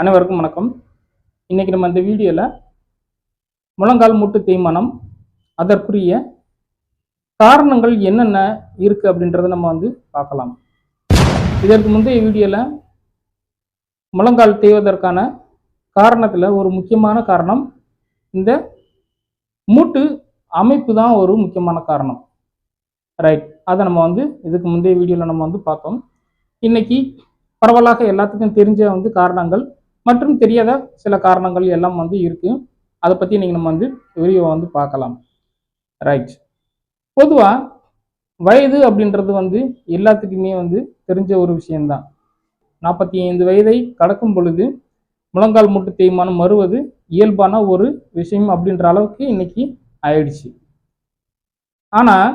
அனைவருக்கும் வணக்கம். இன்னைக்கு நம்ம இந்த வீடியோவில் முழங்கால் மூட்டு தேய்மானம் அதற்குரிய காரணங்கள் என்னென்ன இருக்குது அப்படின்றத நம்ம பார்க்கலாம். இதற்கு முந்தைய வீடியோவில் முழங்கால் தேய்வதற்கான காரணத்தில் ஒரு முக்கியமான காரணம் இந்த மூட்டு அமைப்பு தான் ஒரு முக்கியமான காரணம். ரைட், அதை நம்ம இதுக்கு முந்தைய வீடியோவில் நம்ம பார்த்தோம். இன்னைக்கு பரவலாக எல்லாத்துக்கும் தெரிஞ்ச காரணங்கள் மற்றும் தெரியாத சில காரணங்கள் எல்லாம் இருக்கு. அதை பற்றி இன்னைக்கு நம்ம விரிவாக பார்க்கலாம். ரைட், பொதுவாக வயது அப்படின்றது எல்லாத்துக்குமே தெரிஞ்ச ஒரு விஷயம்தான். 45 வயதை கடக்கும் பொழுது முழங்கால் மூட்டு தேய்மானம் வருவது இயல்பான ஒரு விஷயம் அப்படின்ற அளவுக்கு இன்னைக்கு ஆயிடுச்சு. ஆனால்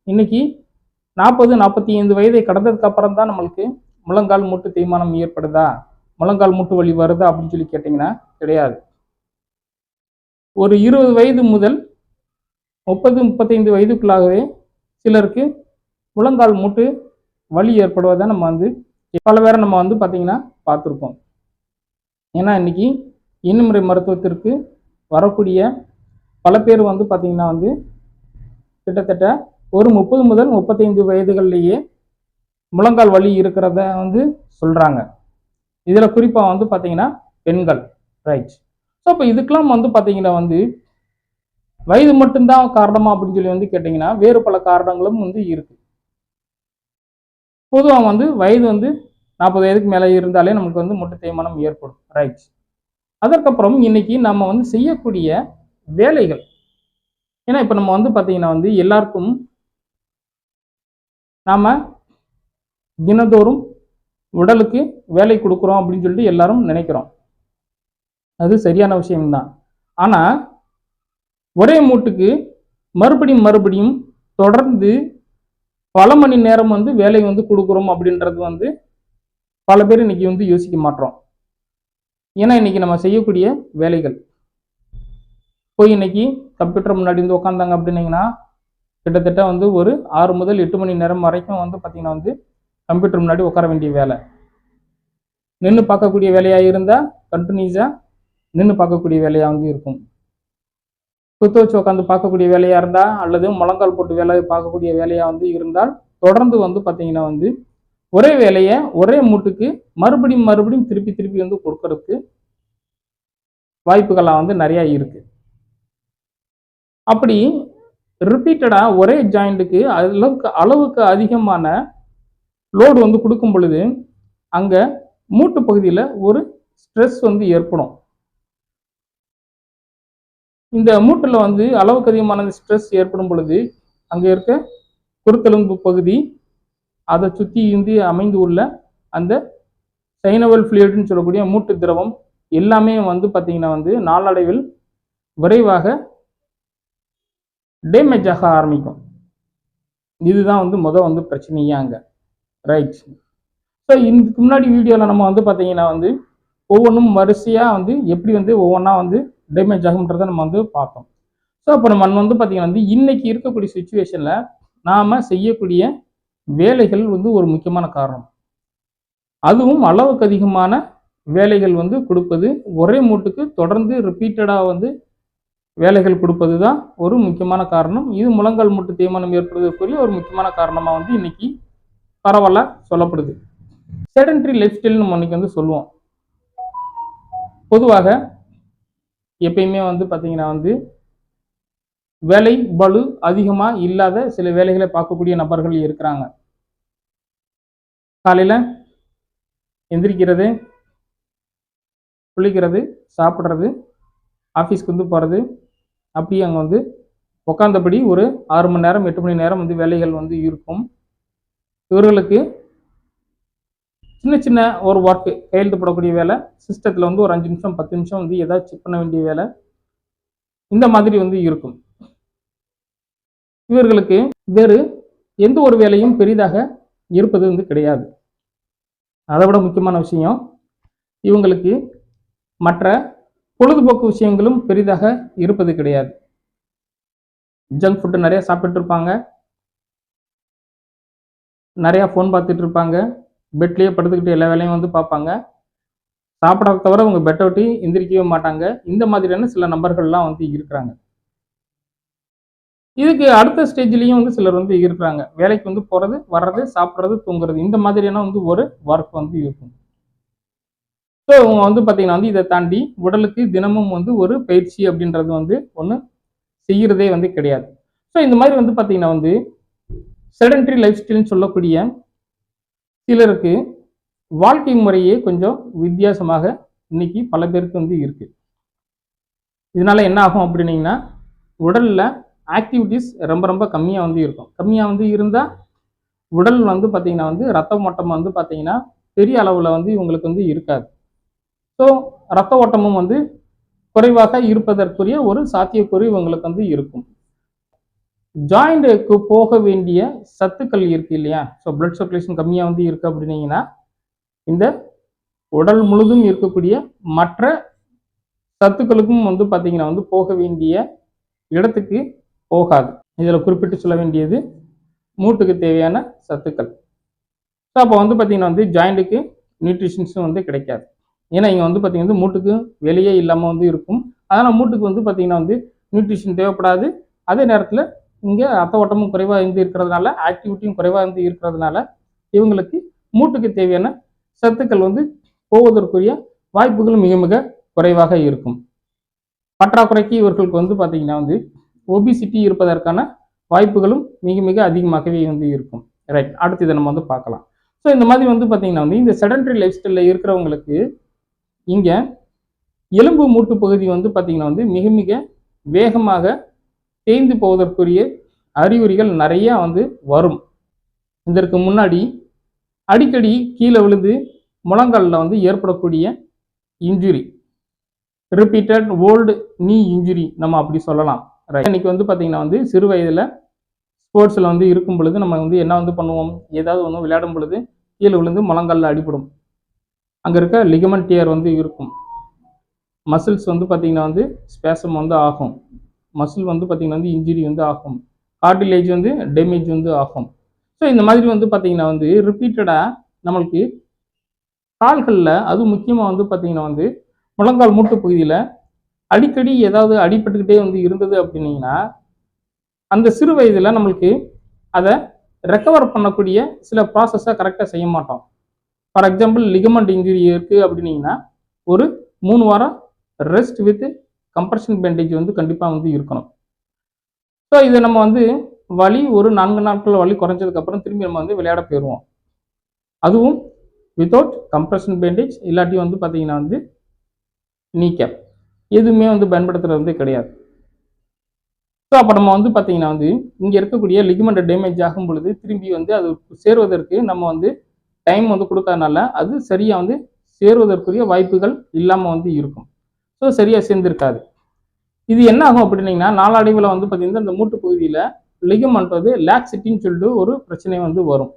இன்னைக்கு 40-45 வயதை கடந்ததுக்கு அப்புறம் தான் நம்மளுக்கு முழங்கால் மூட்டு தேய்மானம் ஏற்படுதா, முழங்கால் மூட்டு வலி வருதா அப்படின்னு சொல்லி கேட்டிங்கன்னா கிடையாது. ஒரு 20 வயது முதல் 30-35 வயதுக்குள்ளாகவே சிலருக்கு முழங்கால் மூட்டு வலி ஏற்படுவதை நம்ம பல பேரை நம்ம பார்த்தீங்கன்னா பார்த்துருக்கோம். ஏன்னா இன்னைக்கு எண்ணுமுறை மருத்துவத்திற்கு வரக்கூடிய பல பேர் பார்த்தீங்கன்னா கிட்டத்தட்ட ஒரு 30 முதல் 35 வயதுகள்லேயே முழங்கால் வலி இருக்கிறத சொல்கிறாங்க. இதில் குறிப்பாக பார்த்தீங்கன்னா பெண்கள். ரைட், ஸோ அப்போ இதுக்கெல்லாம் பார்த்தீங்கன்னா வயது மட்டும்தான் காரணமா அப்படின்னு சொல்லி கேட்டிங்கன்னா வேறு பல காரணங்களும் இருக்கு. பொதுவாக வயது 40 வயதுக்கு மேலே இருந்தாலே நமக்கு மூட்டு தேய்மானம் ஏற்படும். ரைட், அதற்கப்புறம் இன்னைக்கு நம்ம செய்யக்கூடிய வேலைகள், ஏன்னா இப்போ நம்ம பார்த்தீங்கன்னா எல்லாருக்கும் நாம் தினந்தோறும் உடலுக்கு வேலை கொடுக்குறோம் அப்படின்னு சொல்லிட்டு எல்லாரும் நினைக்கிறோம். அது சரியான விஷயம்தான். ஆனால் ஒரே மூட்டுக்கு மறுபடியும் தொடர்ந்து பல மணி நேரம் வேலை கொடுக்குறோம் அப்படின்றது பல பேர் இன்னைக்கு யோசிக்க மாட்டோம். ஏன்னா இன்னைக்கு நம்ம செய்யக்கூடிய வேலைகள் போய் இன்னைக்கு கம்ப்யூட்டர் முன்னாடி உட்காந்தாங்க அப்படின்னீங்கன்னா கிட்டத்தட்ட ஒரு 6 முதல் 8 மணி நேரம் வரைக்கும் பார்த்தீங்கன்னா கம்ப்யூட்டர் முன்னாடி உட்கார வேண்டிய வேலை. நின்று பார்க்கக்கூடிய வேலையாக இருந்தால் கண்டினியூஸாக நின்று பார்க்கக்கூடிய வேலையாக இருக்கும். குத்து வச்சு உட்காந்து பார்க்கக்கூடிய வேலையாக இருந்தால் அல்லது முழங்கால் போட்டு வேலை பார்க்கக்கூடிய வேலையாக இருந்தால் தொடர்ந்து பார்த்தீங்கன்னா ஒரே வேலையை ஒரே மூட்டுக்கு மறுபடியும் திருப்பி கொடுக்கறதுக்கு வாய்ப்புகளாக நிறையா இருக்கு. அப்படி ரிப்பீட்டடாக ஒரே ஜாயிண்ட்டுக்கு அளவுக்கு அதிகமான லோடு கொடுக்கும் பொழுது அங்கே மூட்டு பகுதியில் ஒரு ஸ்ட்ரெஸ் ஏற்படும். இந்த மூட்டில் அளவுக்கு அதிகமான ஸ்ட்ரெஸ் ஏற்படும் பொழுது அங்கே இருக்க குருத்தெலும்பு பகுதி, அதை சுற்றி அமைந்து உள்ள அந்த சைனவல் ஃப்ளூயிட்னு சொல்லக்கூடிய மூட்டு திரவம் எல்லாமே பார்த்தீங்கன்னா நாளடைவில் விரைவாக டேமேஜ் ஆக ஆரம்பிக்கும். இதுதான் முதல் பிரச்சனையே அங்கே. ரைட், ஸோ இதுக்கு முன்னாடி வீடியோவில் நம்ம பார்த்தீங்கன்னா ஒவ்வொன்றும் வரிசையாக எப்படி ஒவ்வொன்றா டேமேஜ் ஆகுன்றதை நம்ம பார்த்தோம். ஸோ அப்போ நம்ம பார்த்தீங்கன்னா இன்னைக்கு இருக்கக்கூடிய சுச்சுவேஷனில் நாம் செய்யக்கூடிய வேலைகள் ஒரு முக்கியமான காரணம். அதுவும் அளவுக்கு அதிகமான வேலைகள் கொடுப்பது, ஒரே மூட்டுக்கு தொடர்ந்து ரிப்பீட்டடாக வேலைகள் கொடுப்பது தான் ஒரு முக்கியமான காரணம். இது முழங்கால் மூட்டு தேய்மானம் ஏற்படுவதற்குரிய ஒரு முக்கியமான காரணமாக இன்னைக்கு பரவலாக சொல்லப்படுது. செடன்ட்ரி லைஃப் ஸ்டைல் நம்ம இன்னைக்கு சொல்லுவோம். பொதுவாக எப்பயுமே பார்த்தீங்கன்னா வேலை பளு அதிகமாக இல்லாத சில வேலைகளை பார்க்கக்கூடிய நபர்கள் இருக்கிறாங்க. காலையில் எந்திரிக்கிறது, குளிக்கிறது, சாப்பிட்றது, ஆஃபீஸ்க்கு போகிறது, அப்படியே அங்கே உட்காந்தபடி ஒரு 6 மணி நேரம் 8 மணி நேரம் வேலைகள் இருக்கும். இவர்களுக்கு சின்ன ஒரு ஒர்க்கு கையெழுத்து போடக்கூடிய வேலை, சிஸ்டத்தில் ஒரு 5 நிமிஷம் 10 நிமிஷம் ஏதாவது செக் பண்ண வேண்டிய வேலை, இந்த மாதிரி இருக்கும். இவர்களுக்கு வேறு எந்த ஒரு வேலையும் பெரிதாக இருப்பது கிடையாது. அதை விட முக்கியமான விஷயம், இவங்களுக்கு மற்ற பொழுதுபோக்கு விஷயங்களும் பெரிதாக இருப்பது கிடையாது. ஜங்க் ஃபுட்டு நிறையா சாப்பிட்டு இருப்பாங்க, நிறையா ஃபோன் பார்த்துட்டு இருப்பாங்க, பெட்லேயே படுத்துக்கிட்டு எல்லா வேலையும் பார்ப்பாங்க. சாப்பிட்றத தவிர அவங்க பெட்டை விட்டு எந்திரிக்கவே மாட்டாங்க. இந்த மாதிரியான சில நபர்கள்லாம் வந்து இருக்கிறாங்க. இதுக்கு அடுத்த ஸ்டேஜ்லேயும் வந்து சிலர் வந்து இருக்கிறாங்க. வேலைக்கு வந்து போகிறது, வர்றது, சாப்பிட்றது, தூங்குறது, இந்த மாதிரியான வந்து ஒரு ஒர்க் வந்து இருக்கும். ஸோ இவங்க வந்து பார்த்தீங்கன்னா வந்து இதை தாண்டி உடலுக்கு தினமும் வந்து ஒரு பயிற்சி அப்படின்றது வந்து ஒன்று செய்கிறதே வந்து கிடையாது. ஸோ இந்த மாதிரி வந்து பார்த்தீங்கன்னா வந்து செடன்டரி லைஃப் ஸ்டைல்னு சொல்லக்கூடிய சிலருக்கு வாழ்க்கை முறையே கொஞ்சம் வித்தியாசமாக இன்னைக்கு பல பேருக்கு வந்து இருக்கு. இதனால என்ன ஆகும் அப்படின்னீங்கன்னா, உடல்ல ஆக்டிவிட்டிஸ் ரொம்ப ரொம்ப கம்மியாக வந்து இருக்கும். கம்மியாக வந்து இருந்தால் உடல் வந்து பார்த்தீங்கன்னா வந்து ரத்த ஓட்டம் வந்து பார்த்தீங்கன்னா பெரிய அளவில் வந்து இவங்களுக்கு வந்து இருக்காது. ஸோ ரத்த ஓட்டமும் வந்து குறைவாக இருப்பதற்குரிய ஒரு சாத்தியக்கூறு இவங்களுக்கு வந்து இருக்கும். ஜாயிண்ட்டுக்கு போக வேண்டிய சத்துக்கள் இருக்கு இல்லையா? ஸோ பிளட் சர்க்குலேஷன் கம்மியாக வந்து இருக்கு அப்படின்னீங்கன்னா, இந்த உடல் முழுதும் இருக்கக்கூடிய மற்ற சத்துக்களுக்கும் வந்து பார்த்தீங்கன்னா வந்து போக வேண்டிய இடத்துக்கு போகாது. இதில் குறிப்பிட்டு சொல்ல வேண்டியது மூட்டுக்கு தேவையான சத்துக்கள். ஸோ அப்போ வந்து பார்த்தீங்கன்னா வந்து ஜாயிண்ட்டுக்கு நியூட்ரிஷன்ஸும் வந்து கிடைக்காது. ஏன்னா இங்கே வந்து பார்த்தீங்கன்னா மூட்டுக்கு வெளியே இல்லாமல் வந்து இருக்கும். அதனால் மூட்டுக்கு வந்து பார்த்தீங்கன்னா வந்து நியூட்ரிஷன் தேவைப்படாது. அதே நேரத்தில் இங்கே ரத்த ஓட்டமும் குறைவாக இருந்து இருக்கிறதுனால, ஆக்டிவிட்டியும் குறைவாக இருந்து இருக்கிறதுனால, இவங்களுக்கு மூட்டுக்கு தேவையான சத்துக்கள் வந்து போவதற்குரிய வாய்ப்புகள் மிக மிக குறைவாக இருக்கும். பற்றாக்குறைக்கு இவர்களுக்கு வந்து பார்த்தீங்கன்னா வந்து ஒபிசிட்டி இருப்பதற்கான வாய்ப்புகளும் மிக மிக அதிகமாகவே வந்து இருக்கும். ரைட், அடுத்து இதை நம்ம வந்து பார்க்கலாம். ஸோ இந்த மாதிரி வந்து பார்த்தீங்கன்னா வந்து இந்த செடன்டரி லைஃப் ஸ்டைலில் இருக்கிறவங்களுக்கு இங்கே எலும்பு மூட்டு பகுதி வந்து பார்த்தீங்கன்னா வந்து மிக மிக வேகமாக தேய்ந்து போவதற்குரிய அறிகுறிகள் நிறையா வந்து வரும். இதற்கு முன்னாடி அடிக்கடி கீழே விழுந்து முழங்காலில் வந்து ஏற்படக்கூடிய இன்ஜுரி, ரிப்பீட்டட் ஓல்டு நீ இன்ஜுரி நம்ம அப்படி சொல்லலாம். ரைட், இன்னைக்கு வந்து பார்த்தீங்கன்னா வந்து சிறு வயதில் ஸ்போர்ட்ஸில் வந்து இருக்கும் பொழுது நம்ம வந்து என்ன வந்து பண்ணுவோம், ஏதாவது ஒன்று விளையாடும் பொழுது கீழே விழுந்து முழங்காலில் அடிபடும். அங்கே இருக்க லிகமெண்ட் டியர் வந்து இருக்கும். மசில்ஸ் வந்து பார்த்தீங்கன்னா வந்து ஸ்பேசம் வந்து ஆகும். மசில் வந்து பார்த்தீங்கன்னா வந்து இன்ஜுரி வந்து ஆகும். கார்டிலேஜ் வந்து டேமேஜ் வந்து ஆகும். ஸோ இந்த மாதிரி வந்து பார்த்தீங்கன்னா வந்து ரிப்பீட்டடாக நம்மளுக்கு கால்களில், அதுவும் முக்கியமாக வந்து பார்த்தீங்கன்னா வந்து முழங்கால் மூட்டு பகுதியில் அடிக்கடி ஏதாவது அடிபட்டுக்கிட்டே வந்து இருந்தது அப்படின்னீங்கன்னா, அந்த சிறு வயதில் நம்மளுக்கு அதை ரெக்கவர் பண்ணக்கூடிய சில ப்ராசஸை கரெக்டாக செய்ய மாட்டோம். ஃபார் எக்ஸாம்பிள் லிகமெண்ட் இன்ஜுரி இருக்குது அப்படின்னீங்கன்னா, ஒரு 3 வாரம் ரெஸ்ட் வித் கம்ப்ரெஷன் பேண்டேஜ் வந்து கண்டிப்பாக வந்து இருக்கணும். ஸோ இதை நம்ம வந்து வலி ஒரு 4 நாட்கள் வலி குறைஞ்சதுக்கப்புறம் திரும்பி நம்ம வந்து விளையாட போயிடுவோம். அதுவும் வித்தவுட் கம்ப்ரெஷன் பேண்டேஜ், இல்லாட்டி வந்து பார்த்தீங்கன்னா வந்து நீ கேப் எதுவுமே வந்து பயன்படுத்துறது வந்து கிடையாது. ஸோ அப்போ நம்ம வந்து பார்த்தீங்கன்னா வந்து இங்கே இருக்கக்கூடிய லிகமெண்ட் டேமேஜ் ஆகும் பொழுது திரும்பி வந்து அது சேருவதற்கு நம்ம வந்து டைம் வந்து கொடுக்காதனால அது சரியாக வந்து சேருவதற்குரிய வாய்ப்புகள் இல்லாமல் வந்து இருக்கும். ஸோ சரியாக சேர்ந்திருக்காது. இது என்ன ஆகும் அப்படின்னீங்கன்னா, நாளடைவில் வந்து பார்த்தீங்கன்னா இந்த மூட்டு பகுதியில் லிகமெண்ட் வந்து லாக்சிட்டின்னு சொல்லிட்டு ஒரு பிரச்சனை வந்து வரும்.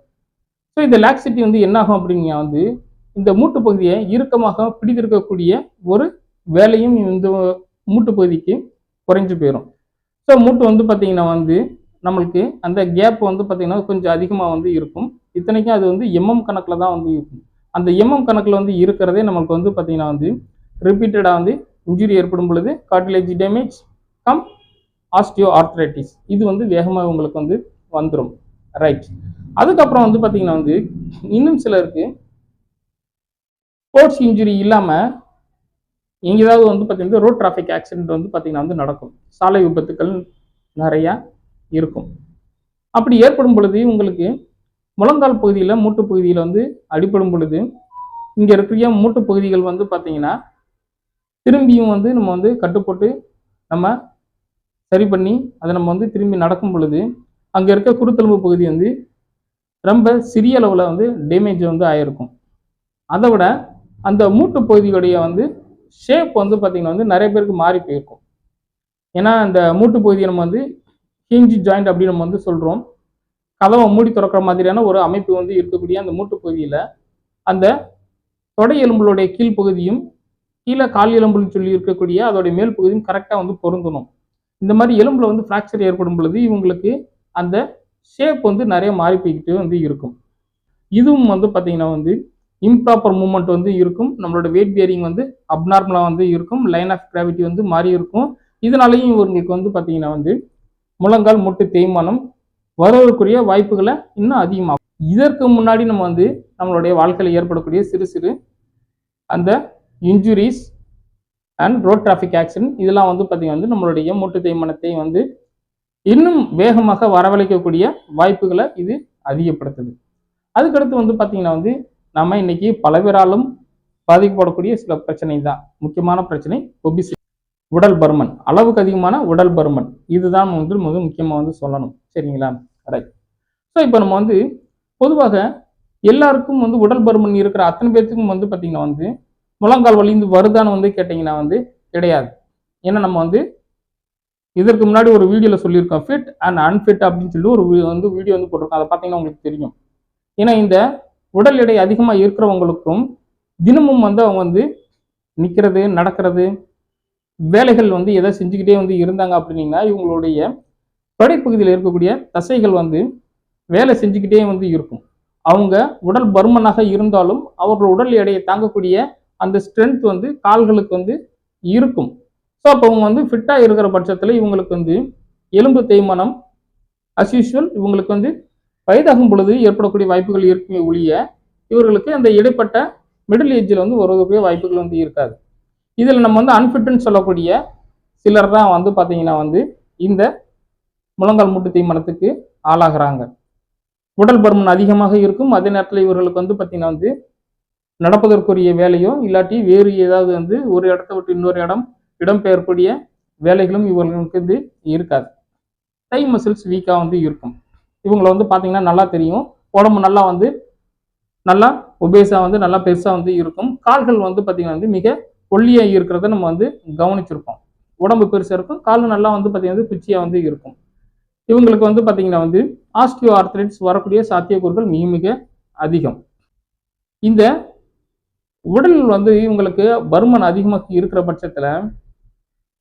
ஸோ இந்த லாக்சிட்டி வந்து என்ன ஆகும் அப்படின்னா வந்து இந்த மூட்டு பகுதியை இறுக்கமாக பிடித்திருக்கக்கூடிய ஒரு வேலையும் இந்த மூட்டு பகுதிக்கு குறைஞ்சு போயிடும். ஸோ மூட்டு வந்து பார்த்தீங்கன்னா வந்து நம்மளுக்கு அந்த கேப் வந்து பார்த்தீங்கன்னா கொஞ்சம் அதிகமாக வந்து இருக்கும். இத்தனைக்கும் அது வந்து எம்எம் கணக்கில் தான் வந்து இருக்கும். அந்த எம்எம் கணக்கில் வந்து இருக்கிறதே நம்மளுக்கு வந்து பார்த்தீங்கன்னா வந்து ரிப்பீட்டடாக வந்து இன்ஜுரி ஏற்படும் பொழுது cartilage damage come osteo arthritis இது வந்து வேகமாக உங்களுக்கு வந்து வந்துடும். ரைட், அதுக்கப்புறம் வந்து பார்த்தீங்கன்னா வந்து இன்னும் சிலருக்கு ஸ்போர்ட்ஸ் இன்ஜுரி இல்லாமல் எங்கேயாவது வந்து பார்த்தீங்கன்னா ரோட் டிராஃபிக் ஆக்சிடென்ட் வந்து பார்த்தீங்கன்னா வந்து நடக்கும். சாலை விபத்துக்கள் நிறையா இருக்கும். அப்படி ஏற்படும் பொழுது உங்களுக்கு முழங்கால் பகுதியில் மூட்டு பகுதியில் வந்து அடிபடும் பொழுது இங்கே இருக்கிற மூட்டு பகுதிகள் வந்து பார்த்தீங்கன்னா திரும்பியும் வந்து நம்ம வந்து கட்டுப்போட்டு நம்ம சரி பண்ணி அதை நம்ம வந்து திரும்பி நடக்கும் பொழுது அங்கே இருக்க குருத்தெலும்பு பகுதி வந்து ரொம்ப சிறிய அளவில் வந்து டேமேஜ் வந்து ஆகிருக்கும். அதை விட அந்த மூட்டு பகுதியுடைய வந்து ஷேப் வந்து பார்த்திங்கன்னா வந்து நிறைய பேருக்கு மாறி போயிருக்கும். ஏன்னா அந்த மூட்டு பகுதியை நம்ம வந்து ஹிஞ்ச் ஜாயிண்ட் அப்படின்னு நம்ம வந்து சொல்கிறோம். கதவை மூடி திறக்கிற மாதிரியான ஒரு அமைப்பு வந்து இருக்கக்கூடிய அந்த மூட்டு பகுதியில் அந்த தொடை எலும்புகளுடைய கீழ்ப்பகுதியும் கீழே கால் எலும்புன்னு சொல்லி இருக்கக்கூடிய அதோடைய மேல் பகுதியும் கரெக்டாக வந்து பொருந்தணும். இந்த மாதிரி எலும்புல வந்து ஃப்ராக்சர் ஏற்படும் பொழுது இவங்களுக்கு அந்த ஷேப் வந்து நிறைய மாறி போய்கிட்டு வந்து இருக்கும். இதுவும் வந்து பார்த்தீங்கன்னா வந்து இம்ப்ராப்பர் மூவ்மெண்ட் வந்து இருக்கும். நம்மளோட வெயிட் பியரிங் வந்து அப்நார்மலாக வந்து இருக்கும். லைன் ஆஃப் கிராவிட்டி வந்து மாறி இருக்கும். இதனாலையும் இவங்களுக்கு வந்து பார்த்தீங்கன்னா வந்து முழங்கால் முட்டு தேய்மானம் வருவதற்குரிய வாய்ப்புகளை இன்னும் அதிகமாகும். இதற்கு முன்னாடி நம்ம வந்து நம்மளுடைய வாழ்க்கையில் ஏற்படக்கூடிய சிறு சிறு அந்த injuries and road traffic accident இதெல்லாம் வந்து பார்த்தீங்கன்னா வந்து நம்மளுடைய மூட்டு தேய்மானத்தை வந்து இன்னும் வேகமாக வரவழைக்கக்கூடிய வாய்ப்புகளை இது அதிகப்படுத்துது. அதுக்கடுத்து வந்து பார்த்தீங்கன்னா வந்து நம்ம இன்னைக்கு பல பேராலும் பாதிக்கப்படக்கூடிய சில பிரச்சனை தான். முக்கியமான பிரச்சனை ஒபிசிட்டி, உடல் பருமன், அளவுக்கு அதிகமான உடல் பருமன். இதுதான் வந்து மிக முக்கியமாக வந்து சொல்லணும். சரிங்களா? ரைட். ஸோ இப்போ நம்ம வந்து பொதுவாக எல்லாருக்கும் வந்து உடல் பருமன் இருக்கிற அத்தனை பேர்த்துக்கும் வந்து பார்த்தீங்கன்னா வந்து முழங்கால் வலிந்து வருதான்னு வந்து கேட்டிங்கன்னா வந்து கிடையாது. ஏன்னா நம்ம வந்து இதற்கு முன்னாடி ஒரு வீடியோவில் சொல்லியிருக்கோம், ஃபிட் அண்ட் அன்ஃபிட் அப்படின்னு சொல்லி ஒரு வந்து வீடியோ வந்து போட்டிருக்கோம். அதை பார்த்தீங்கன்னா உங்களுக்கு தெரியும். ஏன்னா இந்த உடல் எடை அதிகமாக இருக்கிறவங்களுக்கும் தினமும் வந்து அவங்க வந்து நிற்கிறது, நடக்கிறது, வேலைகள் வந்து எதை செஞ்சுக்கிட்டே வந்து இருந்தாங்க அப்படின்னீங்கன்னா இவங்களுடைய தொடைப்பகுதியில் இருக்கக்கூடிய தசைகள் வந்து வேலை செஞ்சுக்கிட்டே வந்து இருக்கும். அவங்க உடல் பருமனாக இருந்தாலும் அவர்கள் உடல் எடையை தாங்கக்கூடிய அந்த ஸ்ட்ரென்த் வந்து கால்களுக்கு வந்து இருக்கும். ஸோ அப்போ அவங்க வந்து ஃபிட்டாக இருக்கிற பட்சத்தில் இவங்களுக்கு வந்து எலும்பு தேய்மானம் அஸ் யூஷுவல் இவங்களுக்கு வந்து வயதாகும் பொழுது ஏற்படக்கூடிய வாய்ப்புகள் இருக்குமே ஒழிய இவர்களுக்கு அந்த இடைப்பட்ட மிடில் ஏஜில் வந்து வருவதற்குரிய வாய்ப்புகள் வந்து இருக்காது. இதில் நம்ம வந்து அன்ஃபிட்னு சொல்லக்கூடிய சிலர் தான் வந்து பார்த்தீங்கன்னா வந்து இந்த முழங்கால் மூட்டு தேய்மானத்துக்கு ஆளாகிறாங்க. உடல் பருமன் அதிகமாக இருக்கும். அதே நேரத்தில் இவர்களுக்கு வந்து பார்த்தீங்கன்னா வந்து நடப்பதற்குரிய வேலையோ இல்லாட்டி வேறு ஏதாவது வந்து ஒரு இடத்த விட்டு இன்னொரு இடம்பெயரக்கூடிய வேலைகளும் இவர்களுக்கு வந்து இருக்காது. டை மசில்ஸ் வீக்காக வந்து இருக்கும். இவங்களை வந்து பார்த்தீங்கன்னா நல்லா தெரியும். உடம்பு நல்லா வந்து நல்லா ஒபேஸாக வந்து நல்லா பெருசாக வந்து இருக்கும். கால்கள் வந்து பார்த்தீங்கன்னா வந்து மிக ஒல்லியாக இருக்கிறத நம்ம வந்து கவனிச்சிருப்போம். உடம்பு பெருசாக இருக்கும், கால் நல்லா வந்து பார்த்தீங்கன்னா குச்சியாக வந்து இருக்கும். இவங்களுக்கு வந்து பார்த்தீங்கன்னா வந்து ஆஸ்டியோ ஆர்த்ரைட்டிஸ் வரக்கூடிய சாத்தியக்கூறுகள் மிக மிக அதிகம். இந்த உடல் வந்து இவங்களுக்கு பருமன் அதிகமாக இருக்கிற பட்சத்தில்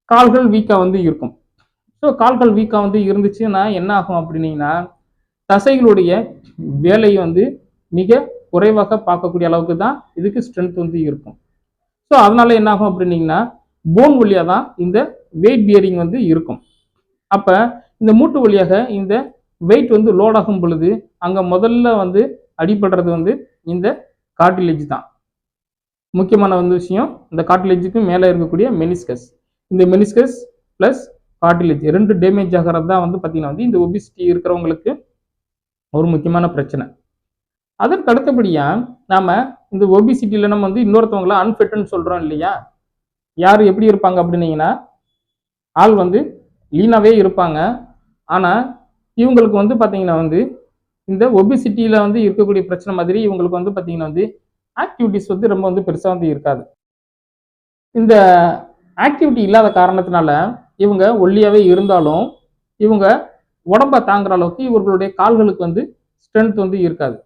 கால்கள் வீக்காக வந்து இருக்கும். ஸோ கால்கள் வீக்காக வந்து இருந்துச்சுன்னா என்ன ஆகும் அப்படின்னீங்கன்னா தசைகளுடைய வேலையை வந்து மிக குறைவாக பார்க்கக்கூடிய அளவுக்கு தான் இதுக்கு ஸ்ட்ரென்த் வந்து இருக்கும். ஸோ அதனால என்ன ஆகும் அப்படின்னீங்கன்னா போன் வழியாக தான் இந்த வெயிட் பியரிங் வந்து இருக்கும். அப்போ இந்த மூட்டு வழியாக இந்த வெயிட் வந்து லோட் ஆகும் பொழுது அங்கே முதல்ல வந்து அடிபடுறது வந்து இந்த கார்டிலேஜ் தான். முக்கியமான வந்து விஷயம், இந்த கார்டிலேஜுக்கு மேலே இருக்கக்கூடிய மெனிஸ்கஸ். இந்த மெனிஸ்கஸ் ப்ளஸ் கார்டிலேஜ் ரெண்டு டேமேஜ் ஆகிறது தான் வந்து பார்த்தீங்கன்னா வந்து இந்த ஒபிசிட்டி இருக்கிறவங்களுக்கு ஒரு முக்கியமான பிரச்சனை. அதற்கு அடுத்தபடியாக நாம் இந்த ஒபிசிட்டியில் நம்ம வந்து இன்னொருத்தவங்கள அன்ஃபிட்னு சொல்கிறோம் இல்லையா? யார் எப்படி இருப்பாங்க அப்படின்னீங்கன்னா ஆள் வந்து லீனாகவே இருப்பாங்க. ஆனால் இவங்களுக்கு வந்து பார்த்தீங்கன்னா வந்து இந்த ஒபிசிட்டியில் வந்து இருக்கக்கூடிய பிரச்சனை மாதிரி இவங்களுக்கு வந்து பார்த்தீங்கன்னா வந்து ஆக்டிவிட்டிஸ் வந்து ரொம்ப வந்து பெருசாக வந்து இருக்காது. இந்த ஆக்டிவிட்டி இல்லாத காரணத்தினால இவங்க ஒல்லியாகவே இருந்தாலும் இவங்க உடம்பை தாங்குற அளவுக்கு இவர்களுடைய கால்களுக்கு வந்து ஸ்ட்ரென்த் வந்து இருக்காது.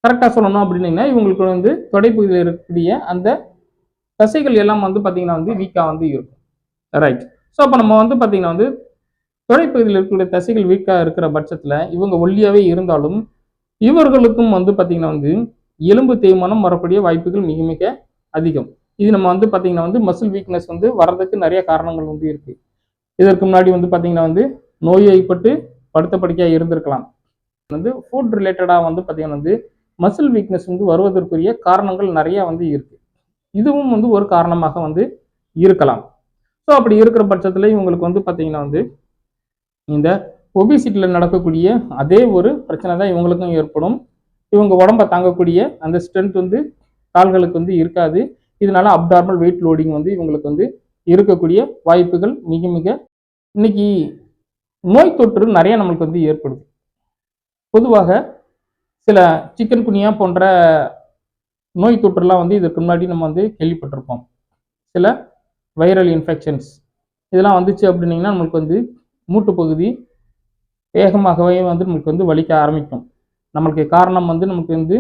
கரெக்டாக சொல்லணும் அப்படின்னீங்கன்னா இவங்களுக்கு வந்து தொடைப்பகுதியில் இருக்கக்கூடிய அந்த தசைகள் எல்லாம் வந்து பார்த்தீங்கன்னா வந்து வீக்காக வந்து இருக்கும். ரைட். ஸோ அப்போ நம்ம வந்து பார்த்தீங்கன்னா வந்து தொடைப்பகுதியில் இருக்கக்கூடிய தசைகள் வீக்காக இருக்கிற பட்சத்தில் இவங்க ஒல்லியாகவே இருந்தாலும் இவர்களுக்கும் வந்து பார்த்தீங்கன்னா வந்து எலும்பு தேய்மானம் வரக்கூடிய வாய்ப்புகள் மிக மிக அதிகம். இது நம்ம வந்து பார்த்தீங்கன்னா வந்து மசில் வீக்னஸ் வந்து வர்றதுக்கு நிறைய காரணங்கள் வந்து இருக்குது. இதற்கு முன்னாடி வந்து பார்த்தீங்கன்னா வந்து நோய்வாய்ப்பட்டு படுத்த படுக்கையாக இருந்திருக்கலாம். வந்து ஃபுட் ரிலேட்டடாக வந்து பார்த்தீங்கன்னா வந்து மசில் வீக்னஸ் வந்து வருவதற்குரிய காரணங்கள் நிறைய வந்து இருக்குது. இதுவும் வந்து ஒரு காரணமாக வந்து இருக்கலாம். ஸோ அப்படி இருக்கிற பட்சத்தில் இவங்களுக்கு வந்து பார்த்தீங்கன்னா வந்து இந்த ஒபிசிட்டியில் நடக்கக்கூடிய அதே ஒரு பிரச்சனை தான் இவங்களுக்கும் ஏற்படும். இவங்க உடம்பை தாங்கக்கூடிய அந்த ஸ்ட்ரென்த் வந்து கால்களுக்கு வந்து இருக்காது. இதனால அப்டார்மல் வெயிட் லோடிங் வந்து இவங்களுக்கு வந்து இருக்கக்கூடிய வாய்ப்புகள் மிக மிக இன்னைக்கு நோய் தொற்று நிறைய நம்மளுக்கு வந்து ஏற்படுது. பொதுவாக சில சிக்கன் குனியா போன்ற நோய் தொற்றுலாம் வந்து இதற்கு முன்னாடி நம்ம வந்து கேள்விப்பட்டிருப்போம். சில வைரல் இன்ஃபெக்ஷன்ஸ் இதெல்லாம் வந்துச்சு அப்படின்னீங்கன்னா நம்மளுக்கு வந்து மூட்டு பகுதி வேகமாகவே வந்து நம்மளுக்கு வந்து வலிக்க ஆரம்பிக்கும். நம்மளுக்கு காரணம் வந்து நமக்கு வந்து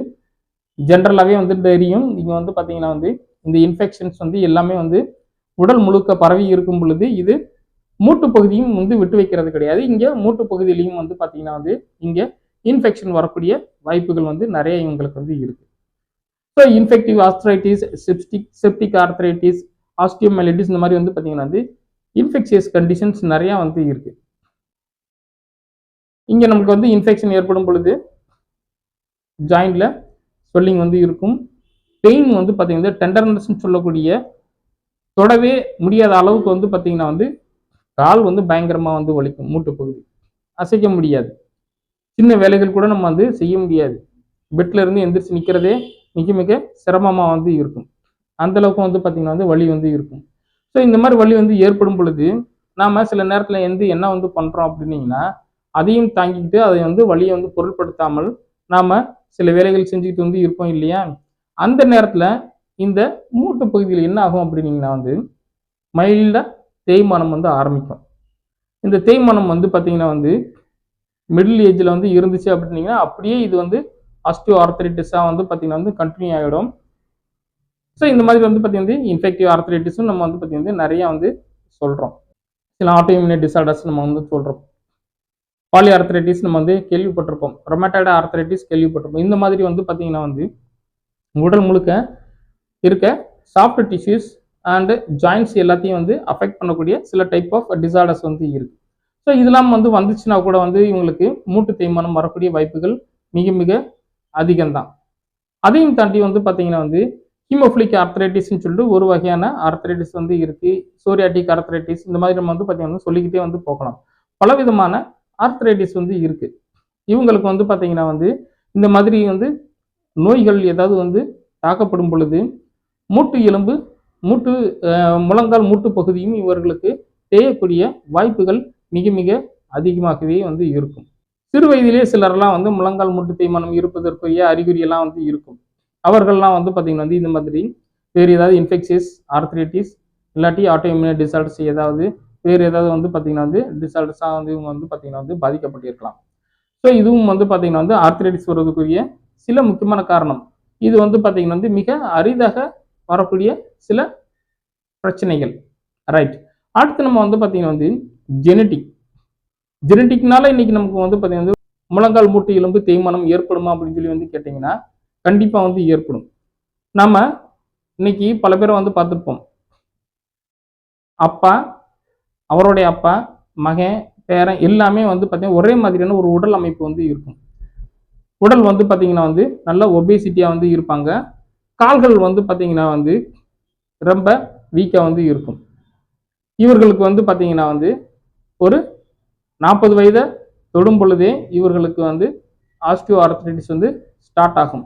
ஜென்ரலாகவே வந்து தெரியும். நீங்கள் வந்து பார்த்தீங்கன்னா வந்து இந்த இன்ஃபெக்ஷன்ஸ் வந்து எல்லாமே வந்து உடல் முழுக்க பரவி இருக்கும் பொழுது இது மூட்டு பகுதியும் வந்து விட்டு வைக்கிறது கிடையாது. இங்கே மூட்டு பகுதியிலையும் வந்து பார்த்தீங்கன்னா வந்து இங்கே இன்ஃபெக்ஷன் வரக்கூடிய வாய்ப்புகள் வந்து நிறைய இவங்களுக்கு வந்து இருக்குது. ஸோ இன்ஃபெக்டிவ் ஆஸ்ட்ரைட்டிஸ், செப்டிக் ஆர்த்ரைட்டிஸ், ஆஸ்டியோமைலிட்டிஸ் இந்த மாதிரி வந்து பார்த்தீங்கன்னா வந்து இன்ஃபெக்ஷியஸ் கண்டிஷன்ஸ் நிறையா வந்து இருக்கு. இங்கே நமக்கு வந்து இன்ஃபெக்ஷன் ஏற்படும் பொழுது ஜாயிண்ட்ல ஸ்வெல்லிங் வந்து இருக்கும். பெயின் வந்து பார்த்தீங்கன்னா டெண்டர்னஸ்ன்னு சொல்லக்கூடிய தொடவே முடியாத அளவுக்கு வந்து பார்த்தீங்கன்னா வந்து கால் வந்து பயங்கரமாக வந்து வலிக்கும். மூட்டு பகுதி அசைக்க முடியாது. சின்ன வேலைகள் கூட நம்ம வந்து செய்ய முடியாது. பெட்ல இருந்து எந்திரிச்சு நிற்கிறதே மிக சிரமமாக வந்து இருக்கும். அந்த அளவுக்கு வந்து பார்த்தீங்கன்னா வந்து வலி வந்து இருக்கும். ஸோ இந்த மாதிரி வலி வந்து ஏற்படும் பொழுது நாம சில நேரத்தில் என்ன வந்து பண்ணுறோம் அப்படின்னீங்கன்னா, அதையும் தாங்கிக்கிட்டு அதை வந்து வலியை வந்து பொருட்படுத்தாமல் நாம சில வேலைகள் செஞ்சுக்கிட்டு வந்து இருப்போம் இல்லையா? அந்த நேரத்தில் இந்த மூட்டு பகுதியில் என்ன ஆகும் அப்படின்னீங்கன்னா வந்து மைல்டாக தேய்மானம் வந்து ஆரம்பிக்கும். இந்த தேய்மானம் வந்து பார்த்தீங்கன்னா வந்து மிடில் ஏஜில் வந்து இருந்துச்சு அப்படின்னீங்கன்னா அப்படியே இது வந்து ஆஸ்டியோ ஆர்த்ரைட்டிஸாக வந்து பார்த்தீங்கன்னா வந்து கண்டினியூ ஆகிடும். ஸோ இந்த மாதிரி வந்து பார்த்தீங்கன்னா இன்ஃபெக்டிவ் ஆர்த்ரைட்டிஸும் நம்ம வந்து பார்த்தீங்கன்னா நிறையா வந்து சொல்கிறோம். சில ஆட்டோஇம்யூன் டிசார்டர்ஸ் நம்ம வந்து சொல்கிறோம். பாலி ஆர்த்ரைட்டிஸ் நம்ம வந்து கேள்விப்பட்டிருப்போம். ரொமேட்டாய்டு ஆர்த்ரைட்டிஸ் கேள்விப்பட்டிருப்போம். இந்த மாதிரி வந்து பார்த்தீங்கன்னா வந்து உடல் முழுக்க இருக்க சாஃப்ட் டிஷ்யூஸ் அண்ட் ஜாயின்ட்ஸ் எல்லாத்தையும் வந்து அஃபெக்ட் பண்ணக்கூடிய சில டைப் ஆஃப் டிசார்டர்ஸ் வந்து இருக்கு. ஸோ இதெல்லாம் வந்து வந்துச்சுன்னா கூட வந்து இவங்களுக்கு மூட்டு தேய்மானம் வரக்கூடிய வாய்ப்புகள் மிக அதிகம்தான். அதையும் தாண்டி வந்து பார்த்தீங்கன்னா வந்து ஹீமோஃபிலிக் ஆர்த்ரைட்டிஸ்ன்னு சொல்லிட்டு ஒரு வகையான ஆர்த்ரைட்டிஸ் வந்து இருக்கு. சோரியாட்டிக் ஆர்த்ரைட்டிஸ் இந்த மாதிரி நம்ம வந்து பார்த்தீங்கன்னா சொல்லிக்கிட்டே வந்து போகலாம். பலவிதமான ஆர்த்ரைட்டிஸ் வந்து இருக்கு. இவங்களுக்கு வந்து பார்த்தீங்கன்னா வந்து இந்த மாதிரி வந்து நோய்கள் ஏதாவது வந்து தாக்கப்படும் பொழுது மூட்டு எலும்பு, மூட்டு முழங்கால் மூட்டு பகுதியும் இவர்களுக்கு தேயக்கூடிய வாய்ப்புகள் மிக அதிகமாகவே வந்து இருக்கும். சிறு வயதிலே சிலரெல்லாம் வந்து முழங்கால் மூட்டு தேய்மானம் இருப்பதற்குரிய அறிகுறியெல்லாம் வந்து இருக்கும். அவர்கள்லாம் வந்து பார்த்தீங்கன்னா வந்து இந்த மாதிரி வேறு ஏதாவது இன்ஃபெக்ஷியஸ் ஆர்த்ரைட்டிஸ் இல்லாட்டி ஆட்டோஇம்யூன் டிசார்டர்ஸ் ஏதாவது வேறு ஏதாவது வந்து பார்த்தீங்கன்னா வந்து டிசார்டர்ஸாக வந்து இவங்க வந்து பார்த்தீங்கன்னா வந்து பாதிக்கப்பட்டிருக்கலாம். ஸோ இதுவும் வந்து பார்த்தீங்கன்னா வந்து ஆர்த்ரைட்டிஸ் வருவதற்குரிய சில முக்கியமான காரணம். இது வந்து பார்த்தீங்கன்னா வந்து மிக அரிதாக வரக்கூடிய சில பிரச்சனைகள். ரைட். அடுத்து நம்ம வந்து பார்த்தீங்கன்னா வந்து ஜெனட்டிக்னால இன்னைக்கு நமக்கு வந்து பார்த்தீங்கன்னா முழங்கால் மூட்டு எலும்பு தேய்மானம் ஏற்படுமா அப்படின்னு சொல்லி வந்து கேட்டிங்கன்னா கண்டிப்பாக வந்து ஏற்படும். நம்ம இன்னைக்கு பல பேரை வந்து பார்த்துருப்போம். அப்பா, அவருடைய அப்பா, மகன், பேரன் எல்லாமே வந்து பார்த்தீங்கன்னா ஒரே மாதிரியான ஒரு உடல் அமைப்பு வந்து இருக்கும். உடல் வந்து பார்த்தீங்கன்னா வந்து நல்ல ஒபேசிட்டியாக வந்து இருப்பாங்க. கால்கள் வந்து பார்த்தீங்கன்னா வந்து ரொம்ப வீக்காக வந்து இருக்கும். இவர்களுக்கு வந்து பார்த்தீங்கன்னா வந்து ஒரு 40 வயதை தொடும் பொழுதே இவர்களுக்கு வந்து ஆஸ்டியோ ஆர்த்ரைட்டிஸ் வந்து ஸ்டார்ட் ஆகும்.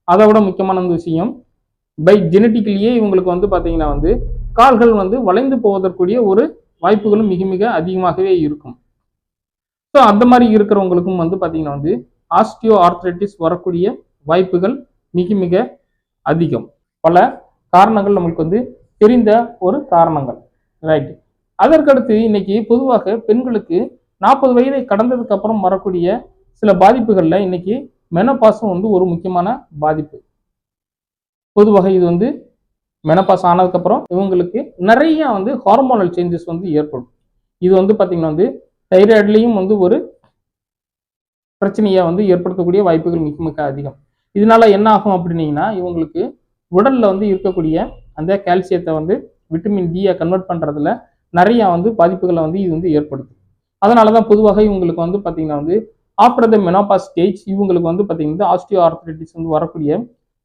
அதை விட முக்கியமான விஷயம் பை ஜெனட்டிக்கலியே இவங்களுக்கு வந்து பார்த்தீங்கன்னா வந்து கால்கள் வந்து வளைந்து போவதற்குரிய ஒரு வாய்ப்புகளும் மிக அதிகமாகவே இருக்கும். ஸோ அந்த மாதிரி இருக்கிறவங்களுக்கும் வந்து பார்த்தீங்கன்னா வந்து ஆஸ்டியோ ஆர்த்ரைட்டிஸ் வரக்கூடிய வாய்ப்புகள் மிக அதிகம். பல காரணங்கள் நம்மளுக்கு வந்து தெரிந்த ஒரு காரணங்கள். ரைட். அதற்கடுத்து இன்னைக்கு பொதுவாக பெண்களுக்கு 40 வயதை கடந்ததுக்கு அப்புறம் வரக்கூடிய சில பாதிப்புகள்ல இன்னைக்கு மெனோபாஸும் வந்து ஒரு முக்கியமான பாதிப்பு. பொதுவாக இது வந்து மெனோபாஸ் ஆனதுக்கு அப்புறம் இவங்களுக்கு நிறைய வந்து ஹார்மோனல் சேஞ்சஸ் வந்து ஏற்படும். இது வந்து பார்த்தீங்கன்னா வந்து தைராய்ட்லையும் வந்து ஒரு பிரச்சனையை வந்து ஏற்படுத்தக்கூடிய வாய்ப்புகள் மிக அதிகம். இதனால என்ன ஆகும் அப்படின்னீங்கன்னா இவங்களுக்கு உடல்ல வந்து இருக்கக்கூடிய அந்த கால்சியத்தை வந்து விட்டமின் டியை கன்வெர்ட் பண்றதுல நிறைய வந்து பாதிப்புகளை வந்து இது வந்து ஏற்படுத்தும். அதனாலதான் பொதுவாக இவங்களுக்கு வந்து பார்த்தீங்கன்னா வந்து ஆஃப்டர் த மெனோபாஸ் ஸ்டேஜ் இவங்களுக்கு வந்து பார்த்தீங்கன்னா ஆஸ்டியோ ஆர்த்ரைட்டிஸ் வந்து வரக்கூடிய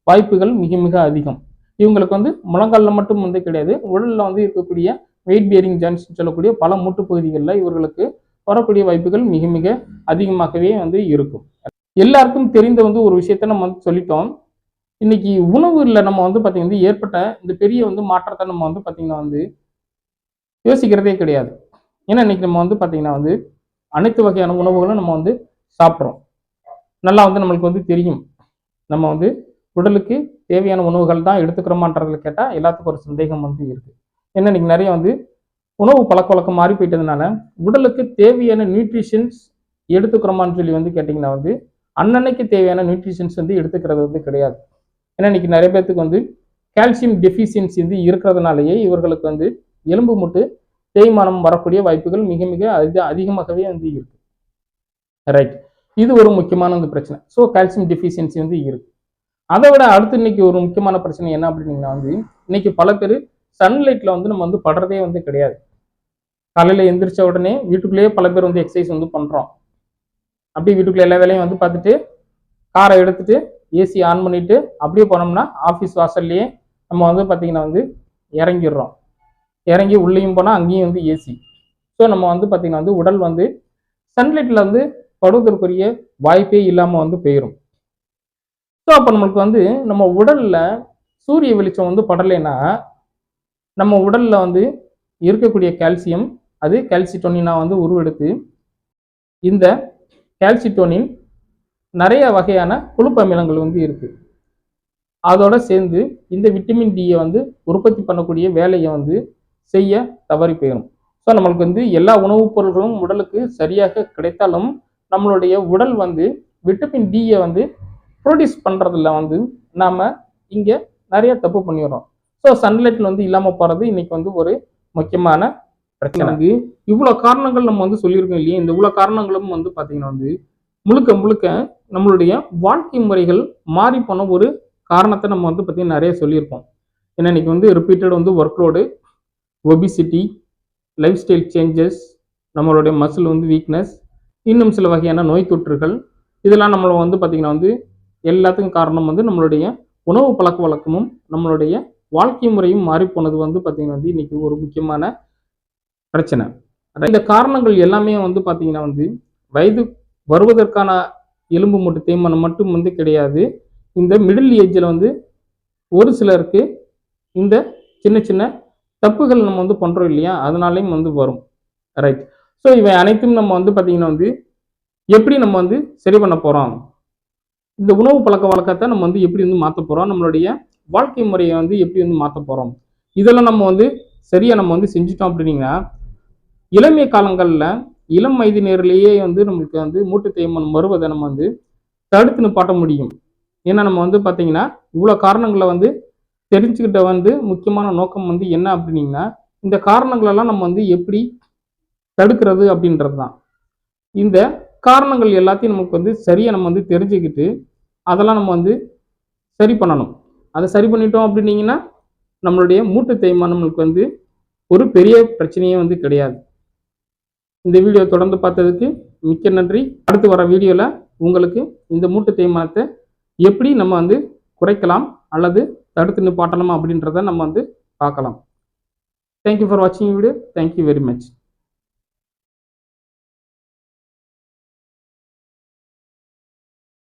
வாய்ப்புகள் மிக அதிகம். இவங்களுக்கு வந்து முழங்காலில் மட்டும் வந்து கிடையாது, உடல்ல வந்து இருக்கக்கூடிய வெயிட் பியரிங் ஜாயின்ஸ் சொல்லக்கூடிய பல மூட்டு பகுதிகளில் இவர்களுக்கு வரக்கூடிய வாய்ப்புகள் மிக அதிகமாகவே வந்து இருக்கும். எல்லாருக்கும் தெரிந்த வந்து ஒரு விஷயத்த நம்ம வந்து சொல்லிட்டோம். இன்னைக்கு உணவுல நம்ம வந்து பார்த்தீங்கன்னா ஏற்பட்ட இந்த பெரிய வந்து மாற்றத்தை நம்ம வந்து பார்த்தீங்கன்னா வந்து யோசிக்கிறதே கிடையாது. ஏன்னா இன்னைக்கு நம்ம வந்து பார்த்தீங்கன்னா வந்து அனைத்து வகையான உணவுகளும் நம்ம வந்து சாப்பிட்றோம். நல்லா வந்து நம்மளுக்கு வந்து தெரியும். நம்ம வந்து உடலுக்கு தேவையான உணவுகள் தான் எடுத்துக்கிறோமான்றதுல கேட்டால் எல்லாத்துக்கும் ஒரு சந்தேகம் வந்து இருக்கு. ஏன்னா இன்னைக்கு நிறைய வந்து உணவு பழக்க வழக்கம் மாறி போயிட்டதுனால உடலுக்கு தேவையான நியூட்ரிஷன்ஸ் எடுத்துக்கிறோமான்னு சொல்லி வந்து கேட்டிங்கன்னா வந்து அன்னன்னைக்கு தேவையான நியூட்ரிஷன்ஸ் வந்து எடுத்துக்கிறது வந்து கிடையாது. ஏன்னா இன்னைக்கு நிறைய பேர்த்துக்கு வந்து கால்சியம் டெஃபிஷியன்சி வந்து இருக்கிறதுனாலேயே இவர்களுக்கு வந்து எலும்பு மூட்டு தேய்மானம் வரக்கூடிய வாய்ப்புகள் மிக அதிகமாகவே வந்து இருக்கு. ரைட். இது ஒரு முக்கியமான வந்து பிரச்சனை. ஸோ கால்சியம் டெஃபிஷியன்சி வந்து இருக்கு. அதை விட அடுத்து இன்னைக்கு ஒரு முக்கியமான பிரச்சனை என்ன அப்படின்னீங்கன்னா வந்து இன்னைக்கு பல பேர் சன்லைட்ல வந்து நம்ம வந்து படுறதே வந்து கிடையாது. காலையில எந்திரிச்ச உடனே வீட்டுக்குள்ளேயே பல பேர் வந்து எக்ஸசைஸ் வந்து பண்றோம். அப்படியே வீட்டுக்குள்ள எல்லா வேலையும் வந்து பார்த்துட்டு காரை எடுத்துட்டு ஏசி ஆன் பண்ணிட்டு அப்படியே போனோம்னா ஆஃபீஸ் வாசல்லையே நம்ம வந்து பார்த்தீங்கன்னா வந்து இறங்கிடுறோம். இறங்கி உள்ளேயும் போனால் அங்கேயும் வந்து ஏசி. ஸோ நம்ம வந்து பார்த்தீங்கன்னா வந்து உடல் வந்து சன்லைட்டில் வந்து படுவதற்குரிய வாய்ப்பே இல்லாமல் வந்து போயிடும். ஸோ அப்போ நம்மளுக்கு வந்து நம்ம உடலில் சூரிய வெளிச்சம் வந்து படலைன்னா நம்ம உடலில் வந்து இருக்கக்கூடிய கால்சியம் அது கால்சிட்டோனினா வந்து உருவெடுத்து இந்த கால்சிட்டோனின் நிறைய வகையான கொழுப்பு அமிலங்கள் வந்து இருக்குது. அதோட சேர்ந்து இந்த விட்டமின் டியை வந்து உற்பத்தி பண்ணக்கூடிய வேலையை வந்து செய்ய தவறி போயிடும். ஸோ நம்மளுக்கு வந்து எல்லா உணவுப் பொருட்களும் உடலுக்கு சரியாக கிடைத்தாலும் நம்மளுடைய உடல் வந்து விட்டமின் டியை வந்து ப்ரொடியூஸ் பண்ணுறதுல வந்து நாம் இங்கே நிறைய தப்பு பண்ணிடுறோம். ஸோ சன்லைட்டில் வந்து இல்லாமல் போகிறது இன்னைக்கு வந்து ஒரு முக்கியமான பிரச்சனை. வந்து இவ்வளோ காரணங்கள் நம்ம வந்து சொல்லியிருக்கோம் இல்லையா? இந்த இவ்வளோ காரணங்களும் வந்து பார்த்தீங்கன்னா வந்து முழுக்க முழுக்க நம்மளுடைய வாழ்க்கை முறைகள் மாறி போன ஒரு காரணத்தை நம்ம வந்து பார்த்தீங்கன்னா நிறைய சொல்லியிருப்போம். ஏன்னா இன்னைக்கு வந்து ரிப்பீட்டட் வந்து work load, obesity, life style changes, நம்மளுடைய மசில் வந்து வீக்னஸ், இன்னும் சில வகையான நோய் தொற்றுகள், இதெல்லாம் நம்மளை வந்து பார்த்திங்கன்னா வந்து எல்லாத்துக்கும் காரணம் வந்து நம்மளுடைய உணவு பழக்க வழக்கமும் நம்மளுடைய வாழ்க்கை முறையும் மாறிப்போனது வந்து பார்த்திங்கன்னா வந்து இன்றைக்கி ஒரு முக்கியமான பிரச்சனை. இந்த காரணங்கள் எல்லாமே வந்து பார்த்திங்கன்னா வந்து வயது வருவதற்கான எலும்பு மூட்டு தேய்மானம் மட்டும் வந்து கிடையாது. இந்த மிடில் ஏஜில் வந்து ஒரு சிலருக்கு இந்த சின்ன சின்ன தப்புகள் நம்ம வந்து பண்ணுறோம் இல்லையா? அதனாலையும் வந்து வரும். ரைட். ஸோ இவை அனைத்தும் நம்ம வந்து பார்த்திங்கன்னா வந்து எப்படி நம்ம வந்து சரி பண்ண போகிறோம், இந்த உணவு பழக்க வழக்கத்தை நம்ம வந்து எப்படி வந்து மாற்ற போகிறோம், நம்மளுடைய வாழ்க்கை முறையை வந்து எப்படி வந்து மாற்ற போகிறோம், இதெல்லாம் நம்ம வந்து சரியாக நம்ம வந்து செஞ்சுட்டோம் அப்படின்னீங்கன்னா இளமை காலங்களில் இளம் வயதினரிலேயே வந்து நம்மளுக்கு வந்து மூட்டு தேய்மானம் வருவதை நம்ம வந்து தடுத்து நிப்பாட்ட முடியும். ஏன்னா நம்ம வந்து பார்த்தீங்கன்னா இவ்வளோ காரணங்களை வந்து தெரிஞ்சுக்கிட்ட வந்து முக்கியமான நோக்கம் வந்து என்ன அப்படின்னீங்கன்னா இந்த காரணங்களெல்லாம் நம்ம வந்து எப்படி தடுக்கிறது அப்படின்றது தான். இந்த காரணங்கள் எல்லாத்தையும் நமக்கு வந்து சரியாக நம்ம வந்து தெரிஞ்சுக்கிட்டு அதெல்லாம் நம்ம வந்து சரி பண்ணணும். அதை சரி பண்ணிட்டோம் அப்படின்னீங்கன்னா நம்மளுடைய மூட்டு தேய்மானம் நம்மளுக்கு வந்து ஒரு பெரிய பிரச்சனையே வந்து கிடையாது. இந்த வீடியோ தொடர்ந்து பார்த்ததுக்கு மிக்க நன்றி. அடுத்து வர வீடியோவில் உங்களுக்கு இந்த மூட்டு தேய்மானத்தை எப்படி நம்ம வந்து குறைக்கலாம் அல்லது தடுத்து நிப்பாட்டலாம் அப்படின்றத நம்ம வந்து பார்க்கலாம். தேங்க்யூ ஃபார் வாட்சிங் வீடியோ. Thank you very much.